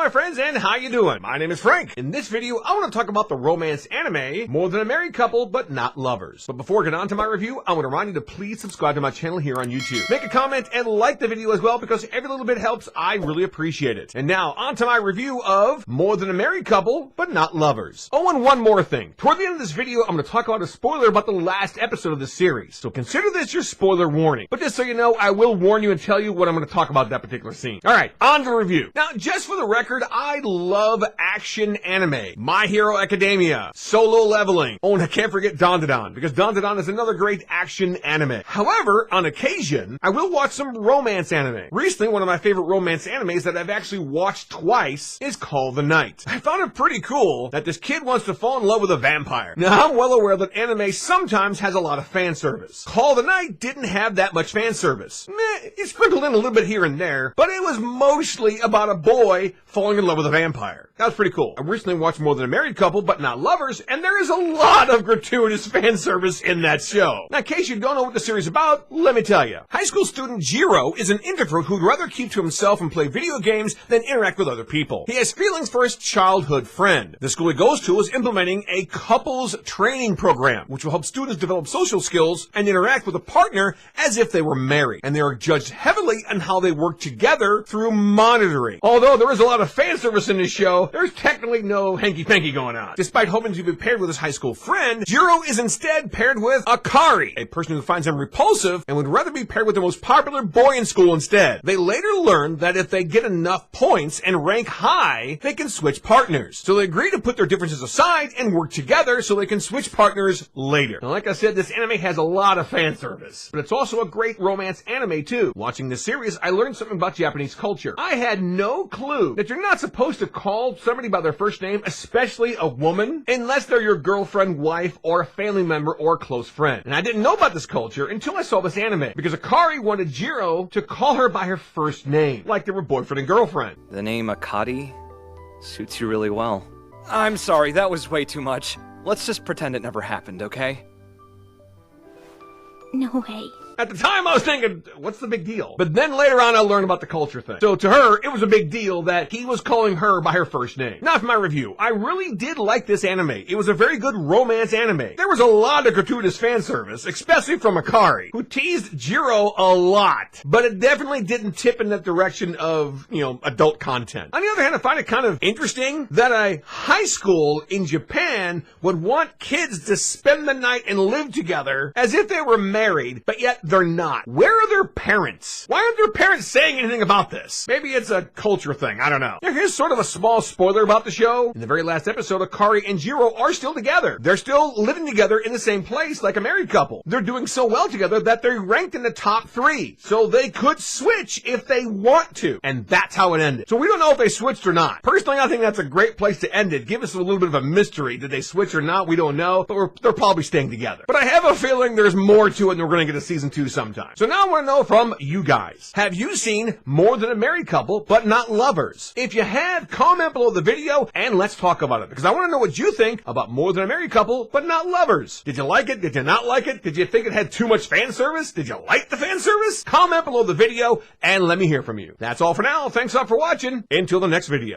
my friends, and how you doing? My name is Frank. In this video, I want to talk about the romance anime, More Than a Married Couple, But Not Lovers. But before I get on to my review, I want to remind you to please subscribe to my channel here on YouTube. Make a comment and like the video as well, because every little bit helps. I really appreciate it. And now, on to my review of More Than a Married Couple, But Not Lovers. Oh, and one more thing. Toward the end of this video, I'm going to talk about a spoiler about the last episode of the series. So consider this your spoiler warning. But just so you know, I will warn you and tell you what I'm going to talk about that particular scene. Alright, on to the review. Now, just for the record, I love action anime. My Hero Academia, Solo Leveling. Oh, and I can't forget Dandadan, because Dandadan is another great action anime. However, on occasion, I will watch some romance anime. Recently, one of my favorite romance animes that I've actually watched twice is Call the Night. I found it pretty cool that this kid wants to fall in love with a vampire. Now, I'm well aware that anime sometimes has a lot of fan service. Call the Night didn't have that much fan service. It sprinkled in a little bit here and there, but it was mostly about a boy falling in love with a vampire. That was pretty cool. I recently watched More Than a Married Couple, But Not Lovers, and there is a lot of gratuitous fan service in that show. Now, in case you don't know what the series is about, let me tell you. High school student Jiro is an introvert who'd rather keep to himself and play video games than interact with other people. He has feelings for his childhood friend. The school he goes to is implementing a couples training program, which will help students develop social skills and interact with a partner as if they were married. And they are judged heavily on how they work together through monitoring. Although there is a lot of fan service in this show, there's technically no hanky-panky going on. Despite hoping to be paired with his high school friend, Jiro is instead paired with Akari, a person who finds him repulsive and would rather be paired with the most popular boy in school instead. They later learn that if they get enough points and rank high, they can switch partners. So they agree to put their differences aside and work together so they can switch partners later. Now, like I said, this anime has a lot of fan service, but it's also a great romance anime too. Watching this series, I learned something about Japanese culture. I had no clue that you're not supposed to call somebody by their first name, especially a woman, unless they're your girlfriend, wife, or a family member or close friend. And I didn't know about this culture until I saw this anime, because Akari wanted Jiro to call her by her first name, like they were boyfriend and girlfriend. The name Akari suits you really well. I'm sorry, that was way too much. Let's just pretend it never happened, okay? No way. At the time, I was thinking, what's the big deal? But then later on, I learned about the culture thing. So to her, it was a big deal that he was calling her by her first name. Now for my review. I really did like this anime. It was a very good romance anime. There was a lot of gratuitous fan service, especially from Akari, who teased Jiro a lot. But it definitely didn't tip in that direction of, adult content. On the other hand, I find it kind of interesting that a high school in Japan would want kids to spend the night and live together as if they were married, but yet they're not. Where are their parents? Why aren't their parents saying anything about this? Maybe it's a culture thing. I don't know. Now, here's sort of a small spoiler about the show. In the very last episode, Akari and Jiro are still together. They're still living together in the same place like a married couple. They're doing so well together that they're ranked in the top 3. So they could switch if they want to. And that's how it ended. So we don't know if they switched or not. Personally, I think that's a great place to end it. Give us a little bit of a mystery. Did they switch or not? We don't know. But they're probably staying together. But I have a feeling there's more to it and we're going to get a season 2 sometime. So now I want to know from you guys. Have you seen More Than a Married Couple, But Not Lovers? If you have, comment below the video and let's talk about it, because I want to know what you think about More Than a Married Couple, But Not Lovers. Did you like it? Did you not like it? Did you think it had too much fan service? Did you like the fan service? Comment below the video and let me hear from you. That's all for now. Thanks a lot for watching. Until the next video.